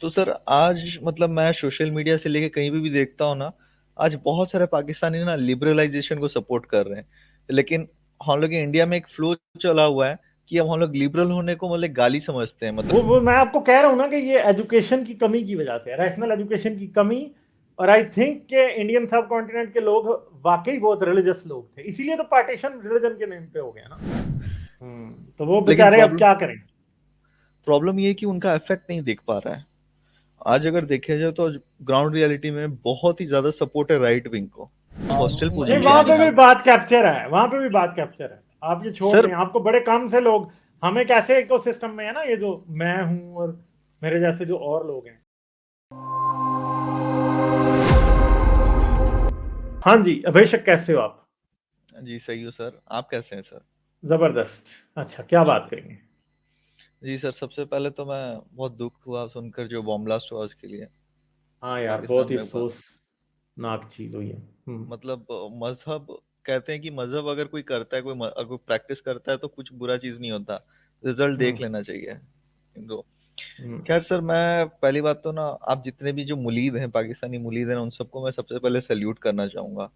तो सर आज मतलब मैं सोशल मीडिया से लेके कहीं भी देखता हूँ ना। आज बहुत सारे पाकिस्तानी ना लिबरलाइजेशन को सपोर्ट कर रहे हैं। लेकिन हम लोग के इंडिया में एक फ्लो चला हुआ है कि अब हम लोग लिबरल होने को मतलब गाली समझते हैं मतलब। वो मैं आपको कह रहा हूं ना कि ये एजुकेशन की कमी की वजह से, रैशनल एजुकेशन की कमी। और आई थिंक के इंडियन सब कॉन्टिनेंट के लोग वाकई बहुत रिलीजियस लोग थे, इसीलिए तो पार्टीशन रिलीजन के नेम पे हो गया ना। तो वो लेकिन बेचारे अब प्रॉब्लम क्या करें। प्रॉब्लम ये है कि उनका इफेक्ट नहीं दिख पा रहा है। आज अगर देखा जाए तो ग्राउंड रियलिटी में बहुत ही ज्यादा सपोर्ट है राइट विंग को। हॉस्टल नहीं, पोजीशन वहां है पे भी यहाँ। बात कैप्चर है, वहां पे भी बात कैप्चर है। आप ये छोड़ सर दें, आपको बड़े कम से लोग, हमें कैसे इकोसिस्टम में है ना, ये जो मैं हूं और मेरे जैसे जो और लोग हैं। हाँ जी अभिषेक, कैसे हो आप? जी सही हो सर, आप कैसे हैं सर? जबरदस्त। अच्छा, क्या बात करेंगे? जी सर, सबसे पहले तो मैं बहुत दुख हुआ सुनकर जो बॉम्ब ब्लास्ट हुआ उसके लिए हाँ यार, बहुत पाकिस्तान ही में। अफसोसनाक चीज हुई है। मतलब मजहब कहते हैं कि मजहब अगर कोई करता है, अगर कोई प्रैक्टिस करता है तो कुछ बुरा चीज नहीं होता। रिजल्ट देख हम्म लेना चाहिए इनको। हम्म खैर सर, मैं पहली बात तो ना, आप जितने भी जो मुलीद हैं, पाकिस्तानी मुलीद हैं, उन सबको मैं सबसे पहले सैल्यूट करना चाहूंगा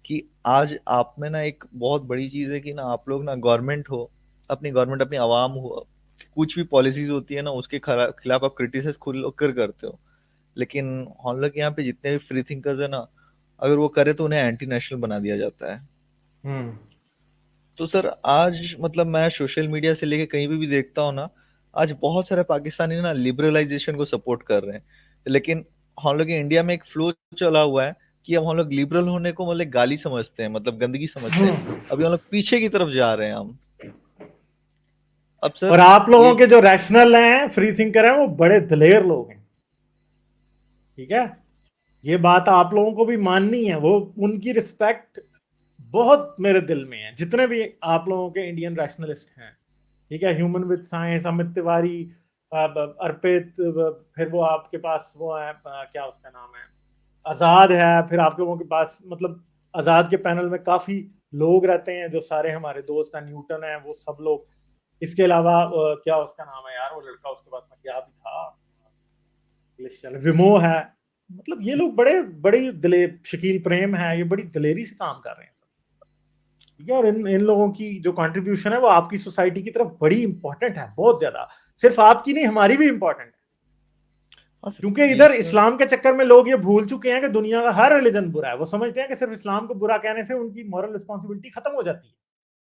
कि आज आप में ना एक बहुत बड़ी चीज है कि ना आप लोग ना गवर्नमेंट हो, अपनी गवर्नमेंट अपनी आवाम हो, कुछ भी पॉलिसीज होती है ना उसके खिलाफ आप क्रिटिसाइज खुल कर करते हो। लेकिन हम लोग यहाँ पे जितने भी फ्री थिंकर्स है ना, अगर वो करे तो उन्हें एंटी नेशनल बना दिया जाता है। हम्म तो सर आज मतलब मैं सोशल मीडिया से लेके कहीं भी देखता हूँ ना, आज बहुत सारे पाकिस्तानी ना लिबरलाइजेशन को सपोर्ट कर रहे हैं। लेकिन हम लोग के इंडिया में एक फ्लो चला हुआ है कि अब हम लोग लिबरल होने को मतलब गाली समझते हैं, मतलब गंदगी समझते हैं। हम्म। अभी हम लोग पीछे की तरफ जा रहे हैं हम। अब और सर आप ये लोगों के जो रैशनल हैं, फ्री थिंकर हैं, वो बड़े दिलेर लोग हैं। ठीक है, ये बात आप लोगों को भी माननी है। वो, उनकी रिस्पेक्ट बहुत मेरे दिल में है, जितने भी आप लोगों के इंडियन रैशनलिस्ट हैं। ठीक है, human with science, Amit Tiwari, Arpit, फिर वो आपके पास वो है, क्या उसका नाम है, आजाद है। फिर आप लोगों के पास मतलब आजाद के पैनल में काफी लोग रहते हैं जो सारे हमारे दोस्त हैं, न्यूटन है, वो सब लोग। इसके अलावा क्या उसका नाम है यार, वो लड़का उसके पास में क्या भी था, इंग्लिश चैनल, विमो है। मतलब ये लोग बड़े बड़ी दिलेर, शकील प्रेम है, ये बड़ी दिलेरी से काम कर रहे हैं। ठीक है, और इन इन लोगों की जो कंट्रीब्यूशन है वो आपकी सोसाइटी की तरफ बड़ी इंपॉर्टेंट है, बहुत ज्यादा। सिर्फ आपकी नहीं, हमारी भी इंपॉर्टेंट है। हाँ सर, क्योंकि ये इधर सर। इस्लाम के चक्कर में लोग ये भूल चुके हैं कि दुनिया का हर रिलीजन बुरा है। वो समझते हैं कि सिर्फ इस्लाम को बुरा कहने से उनकी मॉरल रिस्पॉन्सिबिलिटी खत्म हो जाती है,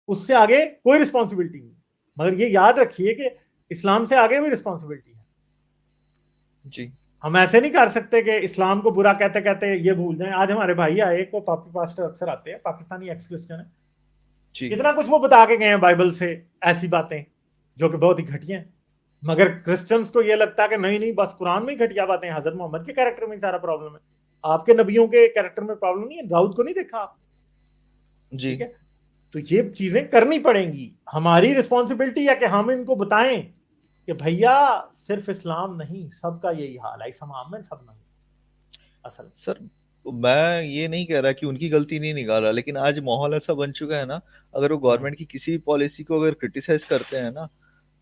उससे आगे कोई रिस्पॉन्सिबिलिटी नहीं। मगर ये याद रखिए कि इस्लाम से आगे भी रिस्पॉन्सिबिलिटी है। जी हम ऐसे नहीं कर सकते कि इस्लाम को बुरा कहते कहते ये भूल जाएं। आज हमारे भाई आए, एक वो पापी पास्टर अक्सर आते हैं, पाकिस्तानी एक्स क्रिश्चियन है, जी। कितना कुछ वो बता के गए हैं बाइबल से, ऐसी बातें जो कि बहुत ही घटिया हैं। मगर क्रिश्चियंस को ये लगता है कि नहीं नहीं, बस कुरान में ही घटिया बातें हैं, हजरत मोहम्मद के कैरेक्टर में ही सारा प्रॉब्लम है। आपके नबियों के कैरेक्टर में प्रॉब्लम नहीं है, दाऊद को नहीं देखा आप? जी ठीक है, तो ये चीजें करनी पड़ेंगी। हमारी रिस्पॉन्सिबिलिटी है कि हम इनको बताएं कि भैया, सिर्फ इस्लाम नहीं, सबका यही हाल है, इस हमाम में सब नहीं असल। सर, मैं ये नहीं कह रहा कि उनकी गलती नहीं निकाल रहा, लेकिन आज माहौल ऐसा बन चुका है ना, अगर वो हम्म गवर्नमेंट की किसी भी पॉलिसी को अगर क्रिटिसाइज करते हैं ना,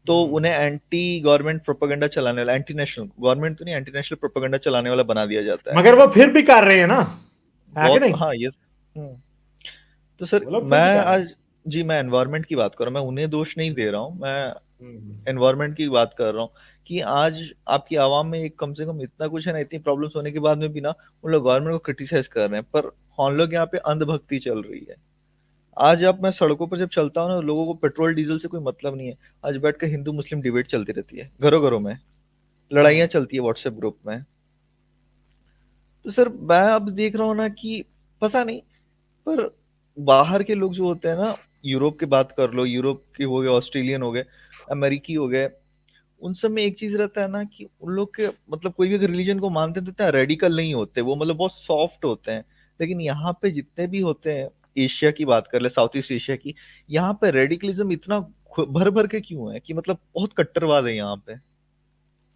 तो हम्म। उन्हें एंटी गवर्नमेंट प्रोपेगेंडा चलाने वाला, एंटी नेशनल गवर्नमेंट तो नहीं, एंटी नेशनल प्रोपेगेंडा चलाने वाला बना दिया जाता है। मगर वो फिर भी कर रहे हैं ना, है कि बहुत, नहीं? हाँ ये। तो सर वो लोग फिर भी मैं कर रहे हैं। आज, जी मैं एनवायरनमेंट की बात कर रहा हूँ, मैं उन्हें दोष नहीं दे रहा हूँ, मैं हम्म एनवायरनमेंट की बात कर रहा हूँ कि आज आपकी आवाम में एक कम से कम इतना कुछ है ना, इतनी प्रॉब्लम्स होने के बाद में भी ना उन लोग गवर्नमेंट को क्रिटिसाइज कर रहे हैं, पर हम लोग यहाँ पे अंधभक्ति चल रही है। आज अब मैं सड़कों पर जब चलता हूँ ना, लोगों को पेट्रोल डीजल से कोई मतलब नहीं है। आज बैठकर हिंदू मुस्लिम डिबेट चलती रहती है, घरों घरों में लड़ाइयाँ हम्म। चलती है व्हाट्सएप ग्रुप में। तो सर मैं अब देख रहा हूँ ना कि पता नहीं, पर बाहर के लोग जो होते हैं ना, यूरोप की बात कर लो, यूरोप के हो गए, ऑस्ट्रेलियन हो गए, अमेरिकी हो गए, उन सब में एक चीज रहता है ना कि उन लोग के मतलब कोई भी अगर रिलीजन को मानते हैं तो इतना रेडिकल नहीं होते वो, मतलब बहुत सॉफ्ट होते हैं। लेकिन यहाँ पे जितने भी होते हैं, एशिया की बात कर ले, साउथ ईस्ट एशिया की, यहाँ पे रेडिकलिज्म इतना भर भर के क्यों है कि मतलब बहुत कट्टरवाद है यहाँ पे।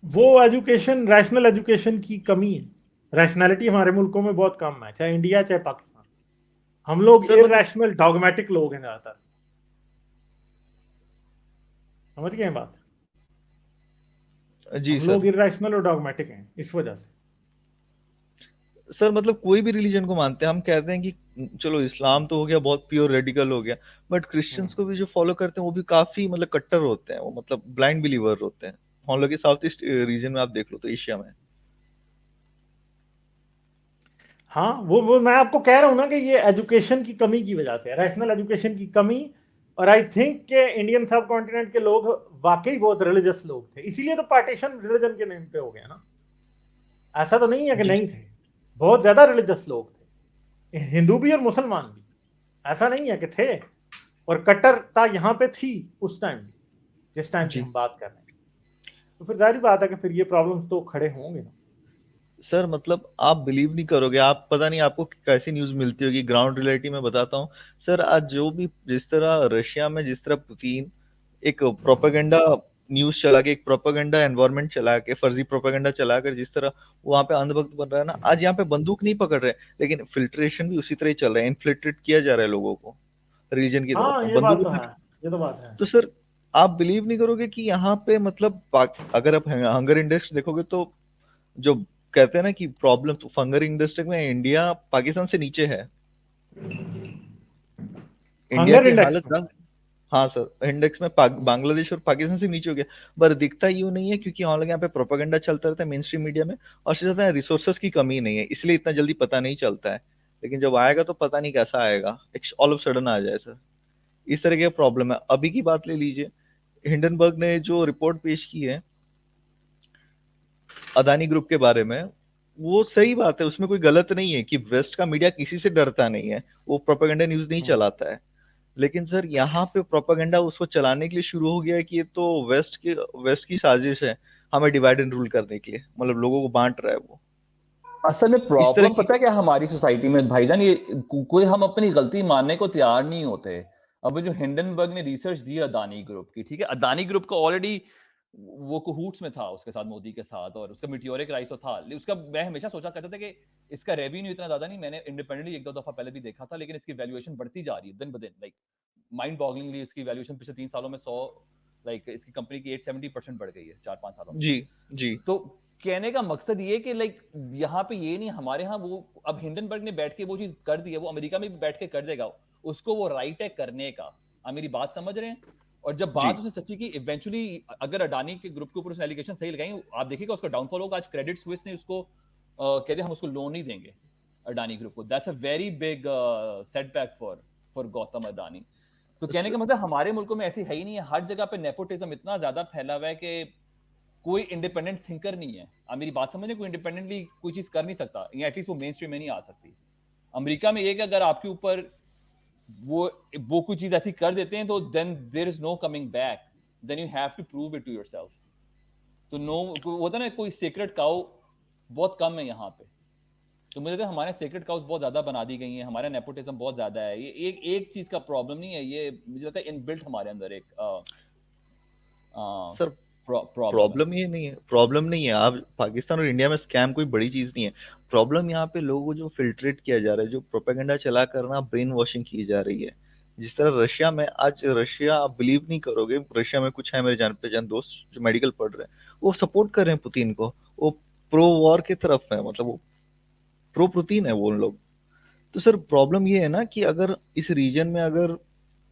वो एजुकेशन, रैशनल एजुकेशन की कमी है। रैशनैलिटी हमारे मुल्कों में बहुत कम है, चाहे इंडिया चाहे पाकिस्तान। हम लोग सर मतलब, इरैशनल डॉगमेटिक लोग हैं ज्यादातर। समझ गए बात? जी हम सर। लोग इरेशनल और डॉगमेटिक हैं इस वजह से। सर मतलब कोई भी रिलीजन को मानते हैं, हम कहते हैं कि चलो इस्लाम तो हो गया बहुत प्योर रेडिकल हो गया, बट क्रिश्चियंस को भी जो फॉलो करते हैं वो भी काफी मतलब कट्टर होते हैं, वो मतलब ब्लाइंड बिलीवर होते हैं। हम लोग के साउथ ईस्ट रीजन में आप देख लो तो एशिया में। हाँ, वो मैं आपको कह रहा हूं ना कि ये एजुकेशन की कमी की वजह से, रैशनल एजुकेशन की कमी। और आई थिंक के इंडियन सब कॉन्टिनेंट के लोग वाकई बहुत रिलीजियस लोग थे, इसीलिए तो पार्टीशन रिलीजन के नेम पे हो गया ना। ऐसा तो नहीं है कि जी नहीं थे, बहुत ज्यादा रिलीजियस लोग थे, हिंदू भी और मुसलमान भी। ऐसा नहीं है कि थे। और कट्टरता यहाँ पे थी उस टाइम भी, जिस टाइम की जी। हम बात कर रहे हैं। तो फिर जाहिर बात है कि फिर ये प्रॉब्लम्स तो खड़े होंगे ना। सर मतलब आप बिलीव नहीं करोगे, आप पता नहीं आपको कैसी न्यूज़ मिलती होगी, ग्राउंड रियलिटी में बताता हूँ। सर आज जो भी जिस तरह रशिया में जिस तरह पुतिन एक प्रोपेगेंडा न्यूज़ चला के, एक प्रोपेगेंडा एनवायरनमेंट चला के, फर्जी प्रोपेगेंडा चला कर जिस तरह वहाँ पे अंधभक्त बन रहा है ना, आज यहाँ पे बंदूक नहीं पकड़ रहे, लेकिन फिल्ट्रेशन भी उसी तरह ही चल रहा है, इन्फिल्ट्रेट किया जा रहा है लोगों को रिलीजन की तरफ हाँ, ये बात बंदूक तो उठा है। के। ये तो बात है। तो सर आप बिलीव नहीं करोगे कि यहाँ पे मतलब अगर आप हंगर इंडेक्स देखोगे तो जो कहते हैं ना कि प्रॉब्लम तो हंगर इंडस्ट्री में इंडिया पाकिस्तान से नीचे है। इंडिया हंगर की इंडेक्स हालत में। ना, हाँ सर इंडेक्स में बांग्लादेश और पाकिस्तान से नीचे हो गया। पर दिखता यूं नहीं है क्योंकि हम लोग यहाँ पे प्रोपेगेंडा चलता रहता है मेन स्ट्रीम मीडिया में, और उससे ज्यादा रिसोर्सेज की कमी नहीं है, इसलिए इतना जल्दी पता नहीं चलता है। लेकिन जब आएगा तो पता नहीं कैसा आएगा, एक ऑल ऑफ सडन आ जाए सर। इस तरह की प्रॉब्लम है। अभी की बात ले लीजिए, हिंडनबर्ग ने जो रिपोर्ट पेश की है अदानी ग्रुप के बारे में, वो सही बात है, उसमें कोई गलत नहीं है कि वेस्ट का मीडिया किसी से डरता नहीं है, वो प्रोपेगेंडा न्यूज नहीं हम्म। चलाता है। लेकिन सर यहाँ पे प्रोपेगेंडा उसको चलाने के लिए शुरू हो गया है कि ये तो वेस्ट की साजिश है, हमें डिवाइड एंड रूल करने के लिए, मतलब लोगों को बांट रहा है वो। असल में इस तरह प्रॉब्लम की। पता है क्या हमारी सोसाइटी में भाईजान, ये कोई हम अपनी गलती मानने को तैयार नहीं होते। अब जो हिंडनबर्ग ने रिसर्च दी अदानी ग्रुप की, ठीक है, अदानी ग्रुप का ऑलरेडी वो कहूट्स में था उसके साथ, मोदी के साथ, और उसका मीटियोरिक राइस तो था। उसका मैं हमेशा सोचा करता था कि इसका रेवेन्यू इतना ज्यादा नहीं, मैंने इंडिपेंडेंटली एक दो दफा पहले भी देखा था, लेकिन इसकी वैल्यूएशन बढ़ती जा रही है दिन ब दिन। लाइक माइंड बॉगलिंगली इसकी वैल्यूएशन पिछले 3 सालों में 100, लाइक इसकी कंपनी की 870% बढ़ गई है 4-5 सालों में। जी जी। तो कहने का मकसद ये कि लाइक यहाँ पे ये नहीं, हमारे यहाँ वो अब हिंडनबर्ग ने बैठ के वो चीज कर दी है, वो अमेरिका में भी बैठ के कर देगा, उसको वो राइट है करने का। आप मेरी बात समझ रहे हैं? और जब जी बात उसने सच्ची की, इवेंचुअली अगर अडानी के ग्रुप के ऊपर उसने एलिगेशन सही लगाई, आप देखिएगा उसका डाउनफॉल होगा। आज क्रेडिट स्विस ने उसको कहते हम उसको लोन नहीं देंगे अडानी ग्रुप को। That's a very big setback for Gautam Adani. तो कहने का मतलब हमारे मुल्कों में ऐसी है ही नहीं है, हर जगह पे नेपोटिज्म इतना ज्यादा फैला हुआ है कि कोई इंडिपेंडेंट थिंकर नहीं है। आप मेरी बात समझे, कोई इंडिपेंडेंटली कोई चीज कर नहीं सकता, या एटलीस्ट वो मेन स्ट्रीम में नहीं आ सकती। अमेरिका में एक अगर आपके ऊपर वो वो कोई चीज ऐसी कर देते हैं तो then there is no coming back, then you have to prove it to yourself. तो नो होता ना, कोई सीक्रेट काउ बहुत कम है यहाँ पे। तो मुझे लगता है हमारे सीक्रेट काउस बहुत ज्यादा बना दी गई हैं, हमारा नेपोटिज्म बहुत ज्यादा है। ये एक एक चीज का प्रॉब्लम नहीं है, ये मुझे लगता है इनबिल्ट हमारे अंदर एक सर प्रॉब्लम है। प्रॉब्लम ये नहीं है, प्रॉब्लम नहीं है, आप पाकिस्तान और इंडिया में स्कैम कोई बड़ी चीज नहीं है। प्रॉब्लम यहाँ पे लोगों को जो फिल्ट्रेट किया जा रहा है, जो प्रोपेगेंडा चला करना ब्रेन वॉशिंग की जा रही है। जिस तरह रशिया में, आज रशिया आप बिलीव नहीं करोगे, रशिया में कुछ है मेरे जान पहचान दोस्त जो मेडिकल पढ़ रहे हैं, वो सपोर्ट कर रहे हैं पुतिन को, वो प्रो वॉर की तरफ है, मतलब वो प्रो पुतिन है वो लोग। तो सर प्रॉब्लम ये है ना कि अगर इस रीजन में अगर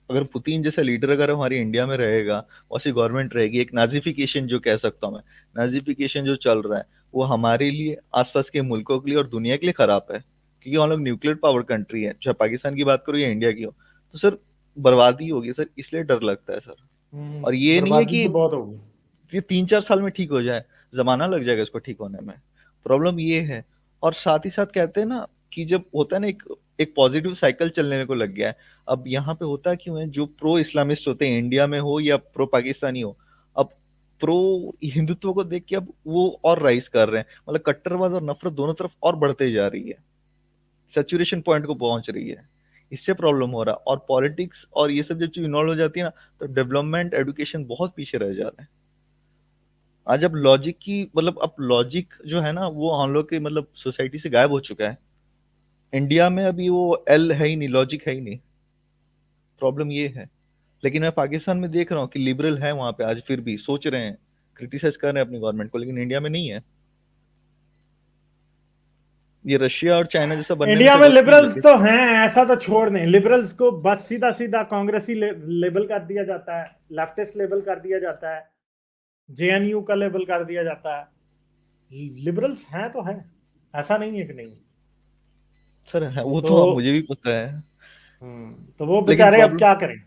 अगर पुतिन जैसा लीडर अगर हमारी इंडिया में रहेगा, वैसी गवर्नमेंट रहेगी, एक नाजिफिकेशन जो कह सकता हूँ मैं, नाजिफिकेशन जो चल रहा है, वो हमारे लिए, आसपास के मुल्कों के लिए और दुनिया के लिए खराब है। क्योंकि हम लोग न्यूक्लियर पावर कंट्री है, चाहे पाकिस्तान की बात करो या इंडिया की हो, तो सर बर्बादी होगी सर, इसलिए डर लगता है सर। और ये नहीं है बर्बादी कि तो बहुत होगी। ये 3-4 साल में ठीक हो जाए, जमाना लग जाएगा इसको ठीक होने में। प्रॉब्लम ये है। और साथ ही साथ कहते हैं ना कि जब होता है ना एक एक पॉजिटिव साइकिल चलने को लग गया है। अब यहाँ पे होता क्यों है, जो प्रो इस्लामिस्ट होते हैं इंडिया में हो या प्रो पाकिस्तानी हो, अब प्रो हिंदुत्व को देख के अब वो और राइज कर रहे हैं, मतलब कट्टरवाद और नफरत दोनों तरफ और बढ़ते जा रही है, सेचुरेशन पॉइंट को पहुंच रही है। इससे प्रॉब्लम हो रहा है। और पॉलिटिक्स और ये सब जब चीज इन्वॉल्व हो जाती है ना, तो डेवलपमेंट एजुकेशन बहुत पीछे रह जा रहे हैं। आज अब लॉजिक की मतलब अब लॉजिक जो है ना वो हम लोग के मतलब सोसाइटी से गायब हो चुका है। इंडिया में अभी वो एल है ही नहीं, लॉजिक है ही नहीं। प्रॉब्लम ये है। लेकिन मैं पाकिस्तान में देख रहा हूँ कि लिबरल है वहां पे, आज फिर भी सोच रहे हैं, क्रिटिसाइज कर रहे हैं अपनी गवर्नमेंट को, लेकिन इंडिया में नहीं है। ये रशिया और चाइना जैसा बनने में इंडिया तो में वक्त नहीं लिबरल्स लगे। तो हैं, ऐसा तो छोड़ दें। लिबरल्स को बस सीधा सीधा कांग्रेसी लेबल कर दिया जाता है, लेफ्टिस्ट लेबल कर दिया जाता है, जेएनयू का लेबल कर दिया जाता है। लिबरल्स हैं तो हैं, ऐसा नहीं है कि नहीं। सर वो तो तो मुझे भी पता है, तो वो लेकिन बेचारे अब क्या करें।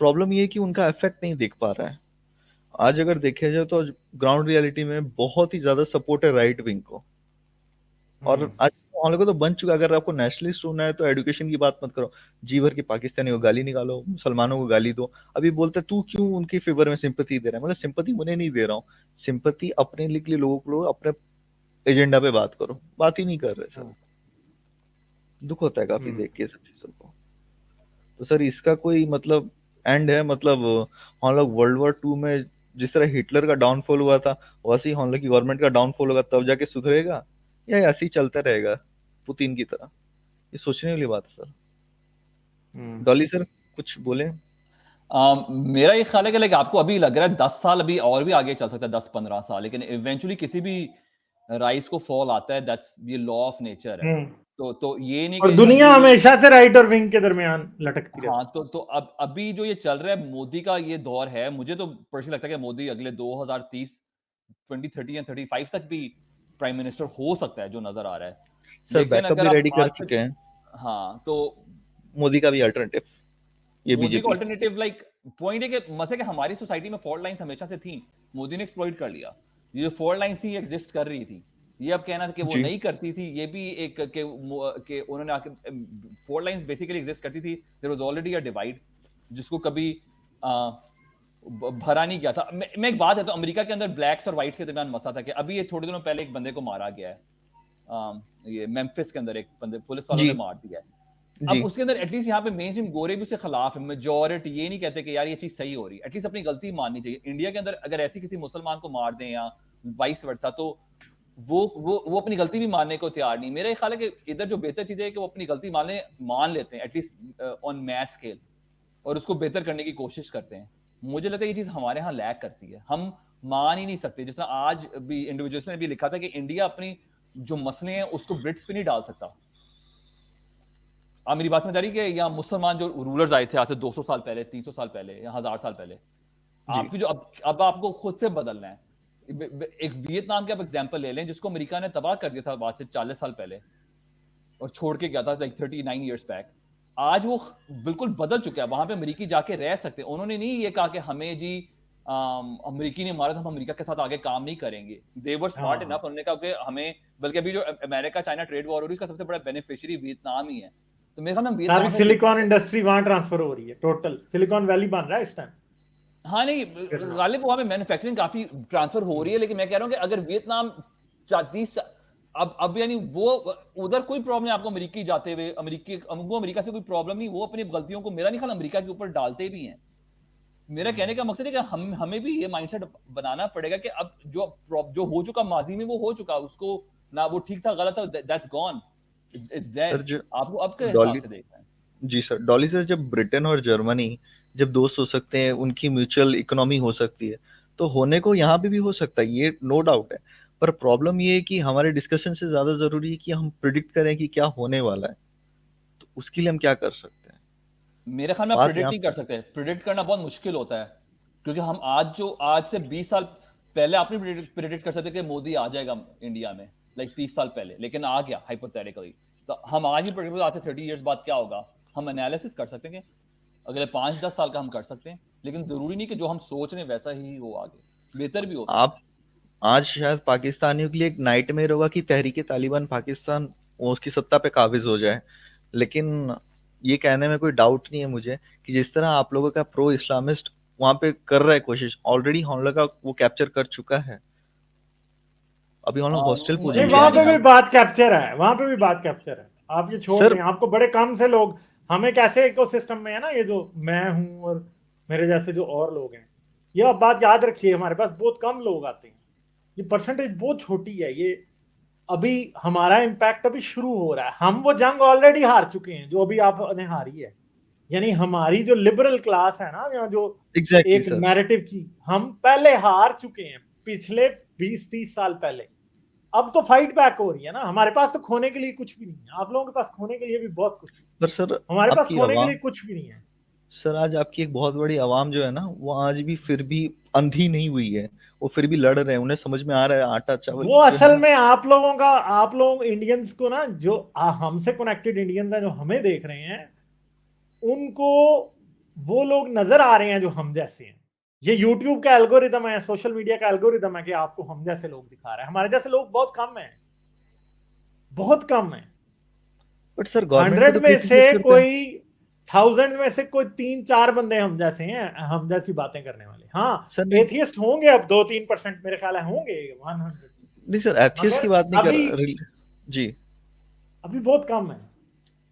प्रॉब्लम ये है कि उनका इफेक्ट नहीं दिख पा रहा है। आज अगर देखा जाए तो ग्राउंड रियलिटी में बहुत ही ज्यादा सपोर्ट है राइट विंग को। और आज हम लोगों को तो बन चुका है, अगर आपको नेशनलिस्ट होना है तो एजुकेशन की बात मत करो, जी भर के पाकिस्तानी को गाली निकालो, मुसलमानों को गाली दो। अभी बोलते तू क्यों उनके फेवर में सिंपैथी दे रहा है, मतलब सिंपैथी मुझे नहीं दे रहा हूँ, सिंपैथी अपने लिए लोगों को अपने एजेंडा पे बात करो, बात ही नहीं कर रहे सर। दुख होता है काफी देख के सब चीजों को। तो सर इसका कोई मतलब एंड है, मतलब हम लोग वर्ल्ड वॉर 2 में जिस तरह हिटलर का डाउनफॉल हुआ था, वैसे ही हम लोग की गवर्नमेंट का डाउनफॉल होगा, तब जाके सुधरेगा, या ऐसे ही चलता रहेगा पुतिन की तरह? ये सोचने वाली बात है सर। डॉली सर कुछ बोले? मेरा ये ख्याल है कि लाइक आपको अभी लग रहा है 10 साल अभी और भी आगे चल सकता है, 10-15 साल, लेकिन इवेंचुअली किसी भी राइज को फॉल आता है, दैट्स ये लॉ ऑफ नेचर है। तो ये नहीं और कि दुनिया अभी हमेशा से राइट और विंग के दरमियान लटकती रहती है। हाँ, तो अब अभी जो ये चल रहा है मोदी का ये दौर है, मुझे तो पर्सनली लगता है कि मोदी अगले 2030 2030 या 35 तक भी प्राइम मिनिस्टर हो सकता है, जो नजर आ रहा है। सर लेकिन बैकअप अगर भी आप रेडी कर आज से चुके हैं हाँ, तो मोदी का भी अल्टरनेटिव, ये मोदी को बीजेपी। अल्टरनेटिव लाइक पॉइंट है कि मसे कि हमारी सोसाइटी में फॉल्ट लाइंस हमेशा से थी, मोदी ने एक्सप्लॉइट कर लिया। ये जो फॉल्ट लाइंस थी एग्जिस्ट कर रही थी, ये अब कहना कि वो जी नहीं करती थी, ये भी एक के उन्होंने आके फॉल्ट लाइंस बेसिकली एग्जिस्ट करती थी। There was already a divide जिसको कभी भरा नहीं गया था। मैं एक बात है, तो अमेरिका के अंदर ब्लैक्स और व्हाइट्स के दरमियान मसला था कि अभी ये थोड़े दिनों पहले एक बंदे को मारा गया है, ये मेम्फिस के अंदर एक बंदे पुलिस वालों जी ने मार दिया है। जी अब उसके अंदर एटलीस्ट यहाँ पे मेन स्ट्रीम गोरे भी उसके खिलाफ है, मेजॉरिटी ये नहीं कहते कि यार ये चीज सही हो रही है, एटलीस्ट अपनी गलती माननी चाहिए। इंडिया के अंदर अगर ऐसी किसी मुसलमान को मार दें या वाइस वर्सा, तो वो अपनी गलती भी मानने को तैयार नहीं। मेरा ख्याल है कि इधर जो बेहतर चीज है कि वो अपनी गलती मान लेते हैं एटलीस्ट ऑन मैस स्केल, और उसको बेहतर करने की कोशिश करते हैं। मुझे लगता है ये चीज हमारे यहाँ लैक करती है, हम मान ही नहीं सकते। जिस तरह आज भी इंडिविजुअल्स ने भी लिखा था कि इंडिया अपनी जो मसले हैं उसको ब्रिट्स पे नहीं डाल सकता। आप मेरी बात समझ आ रही है कि यहाँ मुसलमान जो रूलर्स आए थे आज से 200 साल पहले, 300 साल पहले या 1000 साल पहले, आपकी जो अब आपको खुद से बदलना है। एक वियतनाम के आप एग्जांपल ले लें, जिसको अमेरिका ने तबाह कर दिया था आज से 40 साल पहले और छोड़ के गया था लाइक 39 इयर्स बैक। आज वो बिल्कुल बदल चुका है, वहां पे अमेरिकी जाके रह सकते हैं। उन्होंने नहीं ये कहा कि हमें जी अमेरिकी ने मारा था, हम अमेरिका के साथ आगे काम नहीं करेंगे। दे वर स्मार्ट इनफ, उन्होंने कहा कि हमें, बल्कि अभी जो अमेरिका चाइना ट्रेड वॉर हो रही है उसका सबसे बड़ा बेनिफिशियरी वियतनाम ही है। तो मेरे ख्याल में सारी वियतनाम सिलिकॉन इंडस्ट्री वहां ट्रांसफर हो रही है, टोटल सिलिकॉन वैली बन रहा है इस टाइम। हाँ नहीं, गालिब वहां पे मैन्युफैक्चरिंग काफी ट्रांसफर हो रही है, लेकिन मैं कह रहा हूँ कि अगर वियतनाम 30 अब यानी वो उधर कोई प्रॉब्लम नहीं आपको अमेरिकी जाते हुए, अमेरिका से कोई प्रॉब्लम नहीं, वो अपनी गलतियों को मेरा नहीं ख्याल अमेरिका के ऊपर डालते भी हैं। मेरा कहने का मकसद है कि हमें भी ये माइंडसेट बनाना पड़ेगा कि अब जो हो चुका माजी में वो हो चुका, उसको ना वो ठीक था गलत था, दैट्स गॉन, इट्स डेड। आपको अब के हिसाब से देखना है। जी सर, डॉली सर जब ब्रिटेन और जर्मनी जब दोस्त हो सकते हैं, उनकी म्यूचुअल इकोनॉमी हो सकती है, तो होने को यहाँ पे भी हो सकता है, ये नो डाउट है। पर प्रॉब्लम ये है कि हमारे डिस्कशन से ज्यादा जरूरी है कि हम प्रिडिक्ट करें कि क्या होने वाला है। तो उसके लिए हम क्या कर सकते हैं? मेरे ख्याल में बात प्रिडिक्ट यहाँ नहीं कर सकते, प्रिडिक्ट करना बहुत मुश्किल होता है, क्योंकि हम आज से 20 साल पहले आप नहीं प्रिडिक्ट कर सकते कि मोदी आ जाएगा इंडिया में, लाइक 30 साल पहले, लेकिन आ गया हाइपोथेटिकली। तो हम आज ही प्रिडिक्ट, आज से 30 इयर्स बाद क्या होगा, हम एनालिसिस कर सकते हैं, अगले 5-10 साल का हम कर सकते हैं, लेकिन जरूरी नहीं कि जो हम सोच रहे हैं वैसा ही हो, आगे बेहतर भी हो सकता है। आप आज शायद पाकिस्तानियों के लिए एक नाइटमेयर होगा कि तहरीके तालिबान पाकिस्तान वो उसकी सत्ता पे काबिज हो जाए, लेकिन ये कहने में कोई डाउट नहीं है मुझे कि जिस तरह आप लोगों का प्रो इस्लामिस्ट वहां पे कर रहा है कोशिश, ऑलरेडी हम लोग का वो कैप्चर कर चुका है। अभी हम लोग हॉस्टल नहीं, इंडिया वहां पोजीशन पे में भी हैं। बात कैप्चर है, वहां पे भी बात कैप्चर है। आप ये छोड़ सर दें, आपको बड़े कम से लोग, हमें कैसे इकोसिस्टम में है ना, ये जो मैं हूं और मेरे जैसे जो और लोग हैं, ये आप बात याद रखिए, हमारे पास बहुत कम लोग आते हैं, ये परसेंटेज बहुत छोटी है। ये अभी हमारा इम्पैक्ट अभी शुरू हो रहा है, हम वो जंग ऑलरेडी हार चुके हैं जो अभी आपने हारी है। यानी हमारी जो लिबरल क्लास है ना, या जो एग्जैक्टली एक सर। नैरेटिव की हम पहले हार चुके हैं पिछले 20-30 साल पहले। अब तो फाइट बैक हो रही है ना। हमारे पास तो खोने के लिए कुछ भी नहीं है, आप लोगों के पास खोने के लिए भी बहुत कुछ है, पर सर हमारे पास आपकी खोने के आवाम, लिए कुछ भी नहीं है। सर आज आपकी एक बहुत बड़ी आवाम जो है ना, वो आज भी फिर भी अंधी नहीं हुई है, वो फिर भी लड़ रहे हैं, उन्हें समझ में आ रहा है आटा चावल वो जो है असल ना। में आप लोग इंडियंस को ना, जो हमसे कनेक्टेड इंडियंस हैं, जो हमें देख रहे हैं, उनको वो लोग नजर आ रहे हैं जो हम जैसे हैं। ये यूट्यूब का एल्गोरिदम है, सोशल मीडिया का एल्गोरिदम है कि आपको हम जैसे लोग दिखा रहा है। हमारे जैसे लोग बहुत कम हैं, बहुत कम है। बट सर गवर्नमेंट भी 100 तो में से क्रिटिसाइज करते हैं। कोई 1000 में से कोई 3-4 बंदे हम जैसे हैं, हम जैसी बातें करने वाले। हाँ, सर नहीं, एथियस्ट होंगे अब 2-3% मेरे ख्याल है, होंगे 100, नहीं सर एथियस्ट की मगर बात नहीं कर अभी जी। अभी बहुत कम है।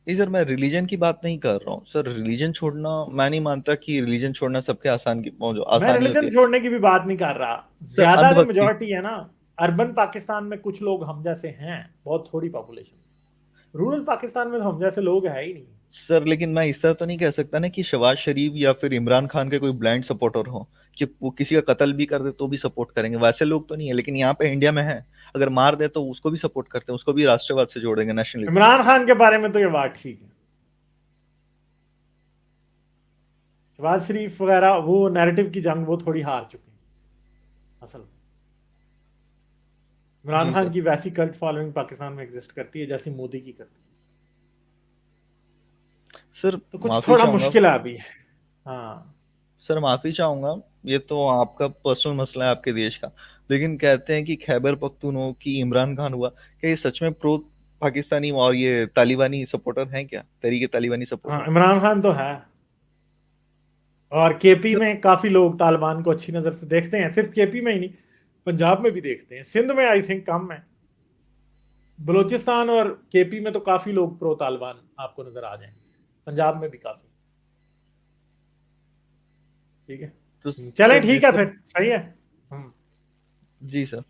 नहीं सर, मैं रिलीजन की बात नहीं कर रहा हूँ सर। रिलीजन छोड़ना, मैं नहीं मानता कि रिलीजन छोड़ना सबके आसान की जो मैं आसानी होती रिलीजन है। छोड़ने की भी बात नहीं कर रहा। सर ज्यादा जो अंधभक्ति। मेजोरिटी है ना, अर्बन पाकिस्तान में कुछ लोग हम जैसे हैं, बहुत थोड़ी पॉपुलेशन। रूरल पाकिस्तान में तो हम जैसे लोग है ही नहीं। सर लेकिन मैं इस तरह तो नहीं कह सकता ना कि शहबाज शरीफ या फिर इमरान खान के कोई ब्लाइंड सपोर्टर हो कि वो किसी का कत्ल भी कर दे तो भी सपोर्ट करेंगे, वैसे लोग तो नहीं है। लेकिन यहाँ पे इंडिया में है, अगर मार दे तो उसको भी सपोर्ट करते हैं, उसको भी राष्ट्रवाद से जोड़ेंगे, नेशनलिज्म। इमरान खान के बारे में तो ये बात ठीक है। शहबाज शरीफ वगैरह वो नैरेटिव की जंग वो थोड़ी हार चुके हैं असल में। इमरान जी खान सर। की वैसी कल्ट फॉलोइंग पाकिस्तान में एग्जिस्ट करती है जैसी मोदी की करती है। सर तो कुछ माफी थोड़ा चाहूंगा। मुश्किल है अभी। हाँ, सर माफी चाहूंगा, ये तो आपका पर्सनल मसला है आपके देश का। लेकिन कहते हैं कि खैबर पख्तूनख्वा की इमरान खान हुआ, क्या ये सच में प्रो पाकिस्तानी और ये तालिबानी सपोर्टर हैं क्या, तहरीक तालिबानी हाँ, सपोर्टर? इमरान खान तो है। और केपी सर में काफी लोग तालिबान को अच्छी नजर से देखते हैं। सिर्फ केपी में ही नहीं, पंजाब में भी देखते हैं। सिंध में आई थिंक कम है। बलूचिस्तान और केपी में तो काफी लोग प्रो तालिबान आपको नजर आ जाएंगे। पंजाब में भी काफी। ठीक है, तो चलें, सर ठीक जिस है, तरह, फिर सही है। जी सर।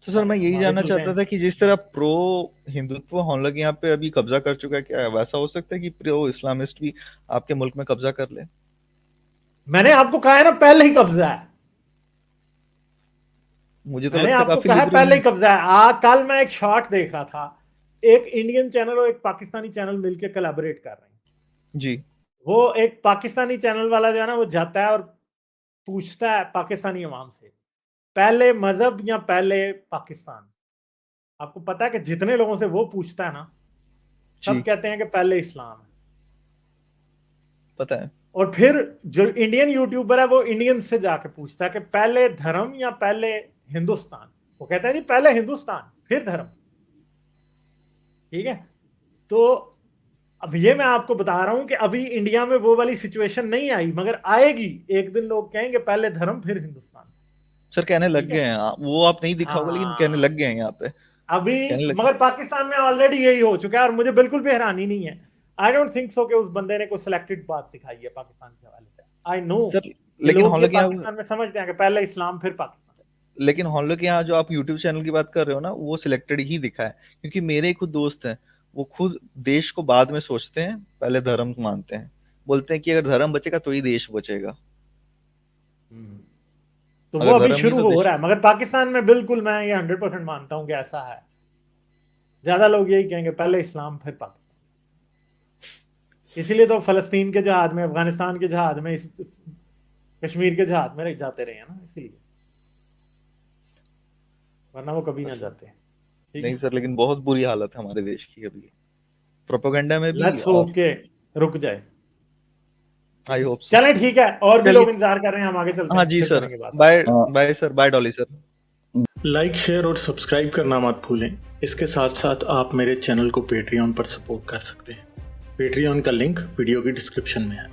तो सर मैं यही हम आगे जानना चलते चाहता हैं। था कि जिस तरह प्रो हिंदुत्व हम लोग यहाँ पे अभी कब्जा कर चुका है, क्या वैसा हो सकता है कि प्रो इस्लामिस्ट भी आपके मुल्क में कब्जा कर ले? मैंने आपको कहा है ना, पहले ही कब्जा है। मुझे तो मैंने लगता है आपको काफी कहा है लिबरल पहले है। ही कब्जा है। कल मैं एक शॉर्ट देख रहा था, एक इंडियन चैनल और एक पाकिस्तानी चैनल मिलकर कोलैबोरेट कर रहे हैं। जी। वो एक पाकिस्तानी चैनल वाला जो है ना, वो जाता है और पूछता है पाकिस्तानी अवाम से, पहले मजहब या पहले पाकिस्तान। आपको पता है कि जितने लोगों से वो पूछता है ना, सब जी कहते हैं कि पहले इस्लाम है। पता है। और फिर जो इंडियन यूट्यूबर है, वो इंडियन से जाके पूछता है कि पहले धर्म या पहले हिंदुस्तान। वो कहता है जी पहले हिंदुस्तान फिर धर्म। ठीक है, तो अब ये मैं आपको बता रहा हूं कि अभी इंडिया में वो वाली सिचुएशन नहीं आई, मगर आएगी एक दिन। लोग कहेंगे पहले धर्म फिर हिंदुस्तान। सर कहने लग ठीक गए है, हैं, वो आप नहीं दिखा होगा लेकिन कहने लग हाँ, गए हैं यहाँ पे। अभी कहने लग, मगर पाकिस्तान में ऑलरेडी यही हो चुका है और मुझे बिल्कुल भी हैरानी नहीं है। आई डोंट थिंक सो कि उस बंदे ने कोई सिलेक्टेड बात दिखाई है पाकिस्तान के हवाले से। आई नो सर ये लेकिन लोग हम ये लोग यहाँ, पाकिस्तान में समझते हैं कि पहले इस्लाम फिर पाकिस्तान। लेकिन हम लोग यहाँ जो आप यूट्यूब चैनल की बात कर रहे हो ना, वो सिलेक्टेड ही दिखा है। क्योंकि मेरे खुद दोस्त हैं, वो खुद देश को बाद में सोचते हैं, पहले धर्म मानते हैं। बोलते हैं कि अगर धर्म बचेगा तो ही देश बचेगा, तो वो अगर अभी धर्म नहीं शुरू तो हो देश। रहा है। मगर पाकिस्तान में बिल्कुल मैं ये 100% मानता हूं कि ऐसा है। ज्यादा लोग यही कहेंगे पहले इस्लाम फिर पाकिस्तान। इसीलिए तो फलस्तीन के जहाज में, अफगानिस्तान के जहाज में, कश्मीर के जहाज में जाते रहे हैं ना, इसीलिए, वरना वो कभी ना जाते। ठीक नहीं है, सर, लेकिन बहुत बुरी हालत है हमारे देश की अभी, प्रोपेगेंडा में भी। लेट्स और होप के रुक जाए। I hope so. चलें, ठीक है, और भी चलिए, लोग इंतजार कर रहे हैं, हम आगे चलते हाँ हैं, जी फिर सर, करेंगे बात। Bye bye sir, bye Dolly sir. Like, share और सब्सक्राइब करना मत भूलें। इसके साथ साथ आप मेरे चैनल को पेट्रियन पर सपोर्ट कर सकते हैं। पेट्रियन का लिंक वीडियो की डिस्क्रिप्शन में है।